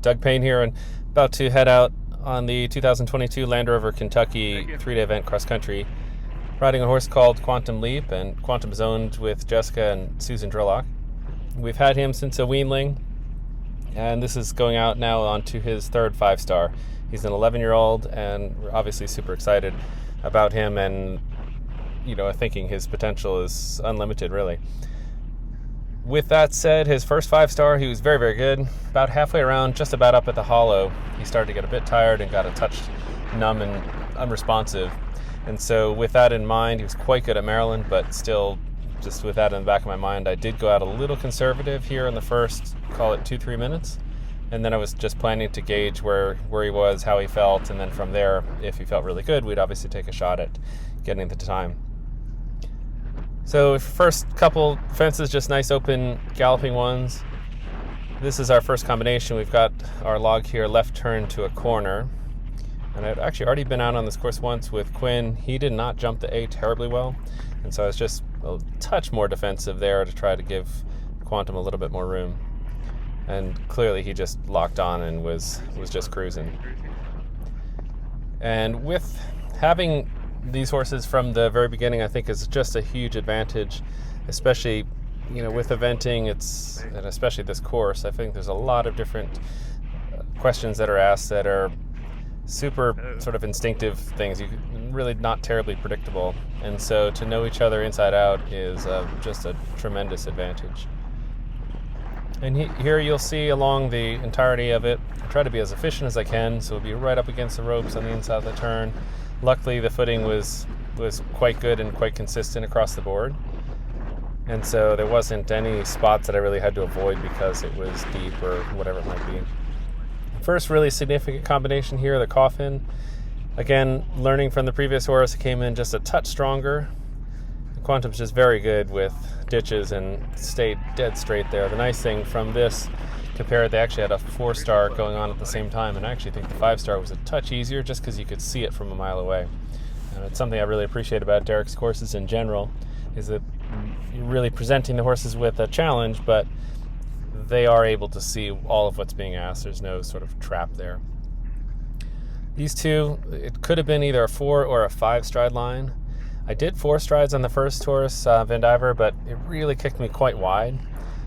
Doug Payne here, and about to head out on the 2022 Land Rover Kentucky 3-day event cross country, riding a horse called Quantum Leap, and Quantum is owned with Jessica and Susan Drillock. We've had him since a weanling, and this is going out now onto his third 5-star. He's an 11-year-old, and we're obviously super excited about him, and thinking his potential is unlimited, really. With that said, his first 5-star, he was very, very good. About halfway around, just about up at the hollow, he started to get a bit tired and got a touch numb and unresponsive. And so with that in mind, he was quite good at Maryland, but still, just with that in the back of my mind, I did go out a little conservative here in the first, call it 2-3 minutes. And then I was just planning to gauge where he was, how he felt, and then from there, if he felt really good, we'd obviously take a shot at getting the time. So first couple fences, just nice open galloping ones. This is our first combination. We've got our log here, left turn to a corner. And I'd actually already been out on this course once with Quinn. He did not jump the A terribly well. And so I was just a touch more defensive there to try to give Quantum a little bit more room. And clearly he just locked on and was just cruising. And with having these horses from the very beginning, I think, is just a huge advantage, especially with eventing, and especially this course. I think there's a lot of different questions that are asked that are super sort of instinctive things, really not terribly predictable, and so to know each other inside out is just a tremendous advantage. And here you'll see along the entirety of it, I try to be as efficient as I can, so we'll be right up against the ropes on the inside of the turn. Luckily, the footing was quite good and quite consistent across the board. And so there wasn't any spots that I really had to avoid because it was deep or whatever it might be. First really significant combination here, the coffin. Again, learning from the previous horse, it came in just a touch stronger. Quantum's just very good with ditches and stayed dead straight there. The nice thing from this, compared, they actually had a 4-star going on at the same time, and I actually think the 5-star was a touch easier just because you could see it from a mile away. And it's something I really appreciate about Derek's courses in general, is that you're really presenting the horses with a challenge, but they are able to see all of what's being asked. There's no sort of trap there. These two, it could have been either a 4 or a 5 stride line. I did 4 strides on the first horse, Vandiver, but it really kicked me quite wide.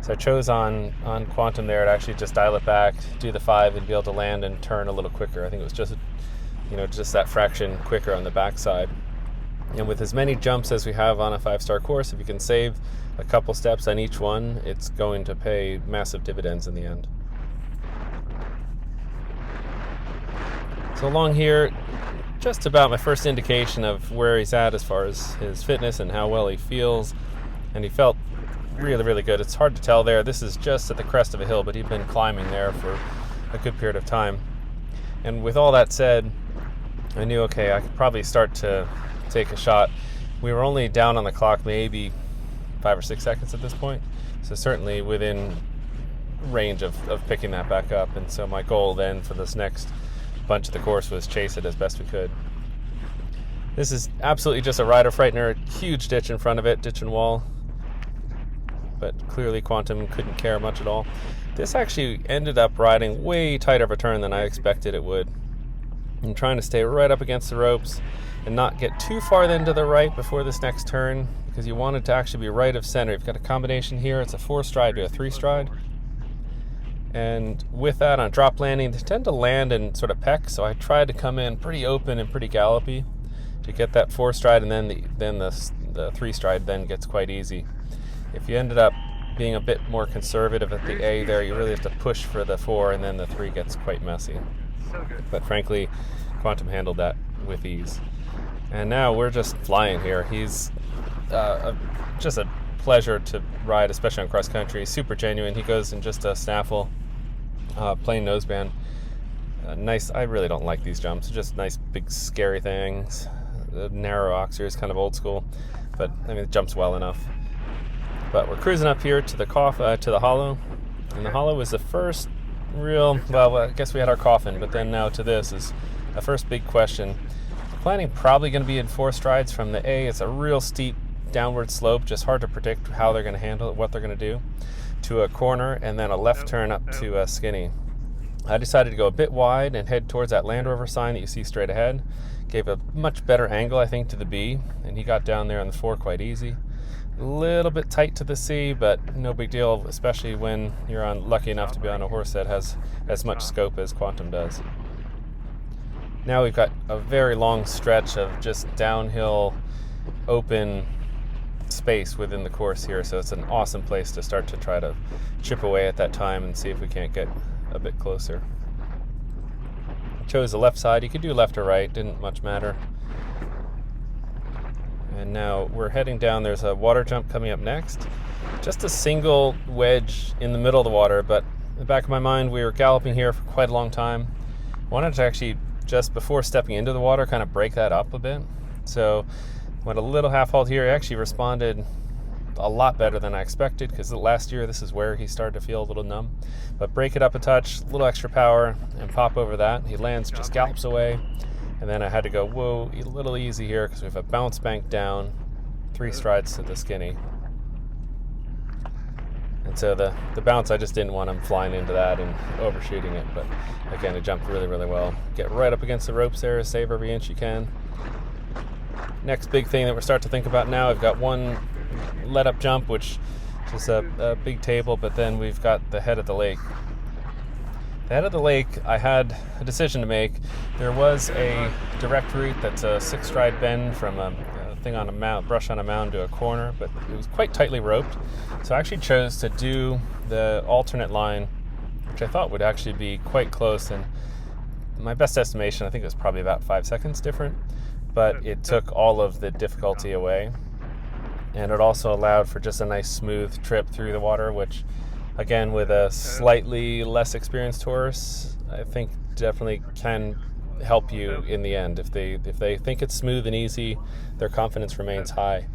So I chose on Quantum there to actually just dial it back, do the 5, and be able to land and turn a little quicker. I think it was just that fraction quicker on the backside. And with as many jumps as we have on a 5-star course, if you can save a couple steps on each one, it's going to pay massive dividends in the end. So along here, just about my first indication of where he's at as far as his fitness and how well he feels. And he felt really, really good. It's hard to tell there. This is just at the crest of a hill, but he'd been climbing there for a good period of time. And with all that said, I knew, okay, I could probably start to take a shot. We were only down on the clock maybe 5 or 6 seconds at this point, so certainly within range of picking that back up. And so my goal then for this next bunch of the course was chase it as best we could. This is absolutely just a rider frightener, huge ditch in front of it, ditch and wall. But clearly Quantum couldn't care much at all. This actually ended up riding way tighter of a turn than I expected it would. I'm trying to stay right up against the ropes and not get too far then to the right before this next turn, because you want it to actually be right of center. You've got a combination here. It's a 4-stride to a 3-stride. And with that, on drop landing, they tend to land and sort of peck, so I tried to come in pretty open and pretty gallopy to get that 4-stride, and then the 3-stride then gets quite easy. If you ended up being a bit more conservative at the A there, you really have to push for the 4, and then the 3 gets quite messy. But frankly, Quantum handled that with ease. And now we're just flying here. He's just a pleasure to ride, especially on cross country. Super genuine. He goes in just a snaffle, plain noseband. Nice. I really don't like these jumps. Just nice, big, scary things. The narrow oxer is kind of old school, but I mean, it jumps well enough. But we're cruising up here to the hollow, and the hollow was the first real, well, I guess we had our coffin, but then now to this is the first big question. Planning probably going to be in 4 strides from the A. It's a real steep downward slope, just hard to predict how they're going to handle it, what they're going to do, to a corner, and then a left turn up to a skinny. I decided to go a bit wide and head towards that Land Rover sign that you see straight ahead. Gave a much better angle, I think, to the B, and he got down there on the 4 quite easy. A little bit tight to the C, but no big deal, especially when you're lucky enough to be on a horse that has as much scope as Quantum does. Now we've got a very long stretch of just downhill, open space within the course here, so it's an awesome place to start to try to chip away at that time and see if we can't get a bit closer. I chose the left side. You could do left or right, didn't much matter. And now we're heading down. There's a water jump coming up next. Just a single wedge in the middle of the water, but in the back of my mind, we were galloping here for quite a long time. I wanted to actually, just before stepping into the water, kind of break that up a bit. So went a little half halt here. He actually responded a lot better than I expected, because last year this is where he started to feel a little numb. But break it up a touch, a little extra power, and pop over that. He lands, just gallops away. And then I had to go, whoa, a little easy here, because we have a bounce bank down, 3 strides to the skinny. And so the bounce, I just didn't want him flying into that and overshooting it. But again, it jumped really, really well. Get right up against the ropes there, save every inch you can. Next big thing that we're starting to think about now, I've got one let-up jump, which is a big table, but then we've got the head of the lake. The head of the lake, I had a decision to make. There was a direct route that's a 6-stride bend from a thing on a mound, brush on a mound to a corner, but it was quite tightly roped. So I actually chose to do the alternate line, which I thought would actually be quite close. And my best estimation, I think it was probably about 5 seconds different, but it took all of the difficulty away. And it also allowed for just a nice smooth trip through the water, which, again, with a slightly less experienced horse, I think definitely can help you in the end. If they think it's smooth and easy, their confidence remains high,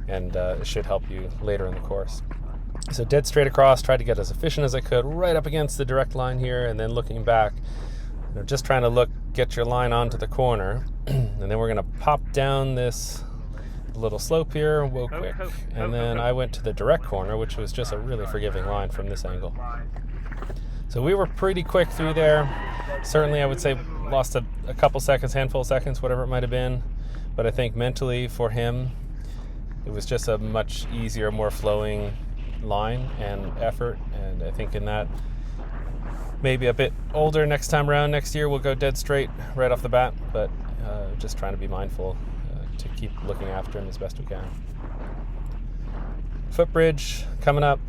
and it should help you later in the course. So dead straight across, tried to get as efficient as I could, right up against the direct line here, and then looking back, just trying to get your line onto the corner, and then we're going to pop down this little slope here, whoa quick, and then I went to the direct corner, which was just a really forgiving line from this angle. So we were pretty quick through there. Certainly I would say lost a couple seconds, handful of seconds, whatever it might have been, but I think mentally for him it was just a much easier, more flowing line and effort, and I think in that, maybe a bit older next time around, next year we'll go dead straight right off the bat, but just trying to be mindful to keep looking after him as best we can. Footbridge coming up.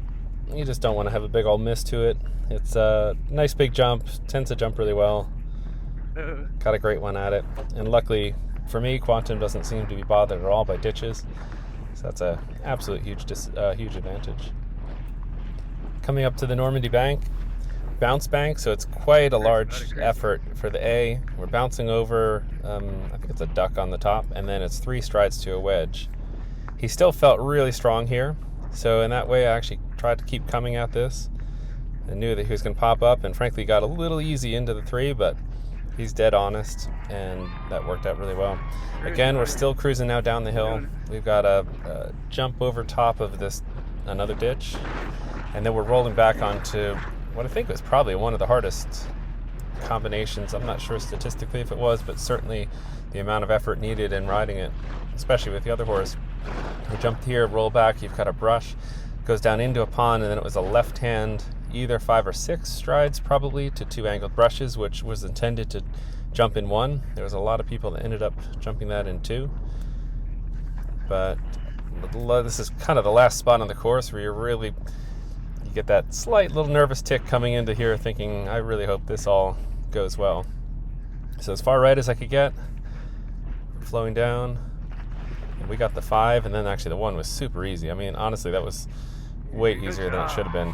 You just don't want to have a big old miss to it. It's a nice big jump, tends to jump really well. Got a great one at it. And luckily for me, Quantum doesn't seem to be bothered at all by ditches. So that's an absolute huge advantage. Coming up to the Normandy bank, bounce bank, so it's quite a large effort for the A. We're bouncing over, I think it's a duck on the top, and then it's 3 strides to a wedge. He still felt really strong here, so in that way I actually tried to keep coming at this. I knew that he was going to pop up, and frankly got a little easy into the 3, but he's dead honest, and that worked out really well. Again, we're still cruising now down the hill. We've got a jump over top of another ditch, and then we're rolling back onto what I think was probably one of the hardest combinations. I'm not sure statistically if it was, but certainly the amount of effort needed in riding it, especially with the other horse. We jumped here, roll back, you've got a brush, goes down into a pond, and then it was a left hand, either 5 or 6 strides probably to 2 angled brushes, which was intended to jump in 1. There was a lot of people that ended up jumping that in 2. But this is kind of the last spot on the course where you get that slight little nervous tick coming into here thinking, I really hope this all goes well. So as far right as I could get, flowing down, and we got the 5, and then actually the 1 was super easy. I mean, honestly, that was way easier than it should have been.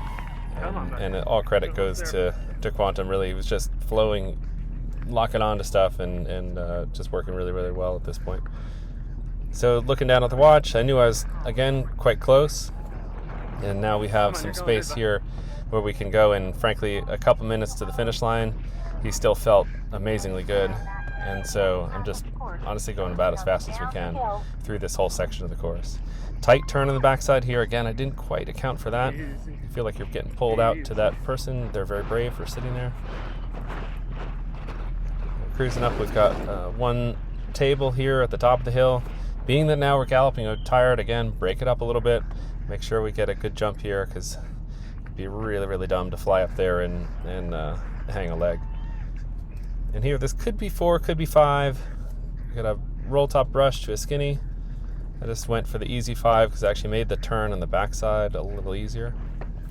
And all credit goes to Quantum, really. He was just flowing, locking on to stuff, and just working really, really well at this point. So looking down at the watch, I knew I was, again, quite close. And now we have some space here where we can go, and frankly, a couple minutes to the finish line, he still felt amazingly good. And so I'm just honestly going about as fast as we can through this whole section of the course. Tight turn on the backside here. Again, I didn't quite account for that. You feel like you're getting pulled out to that person. They're very brave for sitting there. Cruising up, we've got one table here at the top of the hill. Being that now we're galloping tired again, break it up a little bit. Make sure we get a good jump here, because it'd be really, really dumb to fly up there and hang a leg. And here, this could be 4, could be 5. We got a roll top brush to a skinny. I just went for the easy 5 because I actually made the turn on the backside a little easier.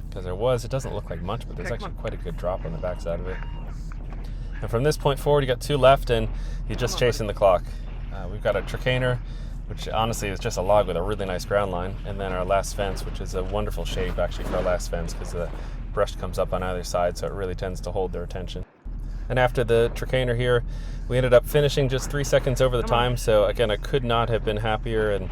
Because it doesn't look like much, but there's actually quite a good drop on the backside of it. And from this point forward, you got 2 left, and you're just chasing the clock. We've got a tricaner, which honestly is just a log with a really nice ground line, and then our last fence, which is a wonderful shape actually for our last fence because the brush comes up on either side, so it really tends to hold their attention. And after the tricaner here, we ended up finishing just 3 seconds over the time, so again, I could not have been happier, and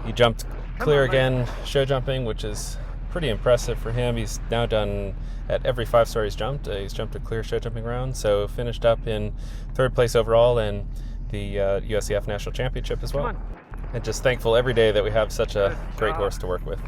he jumped clear again, show jumping, which is pretty impressive for him. He's now done at every 5-star he's jumped a clear show jumping round, so finished up in 3rd place overall in the USEF National Championship as well. And just thankful every day that we have such a great horse to work with.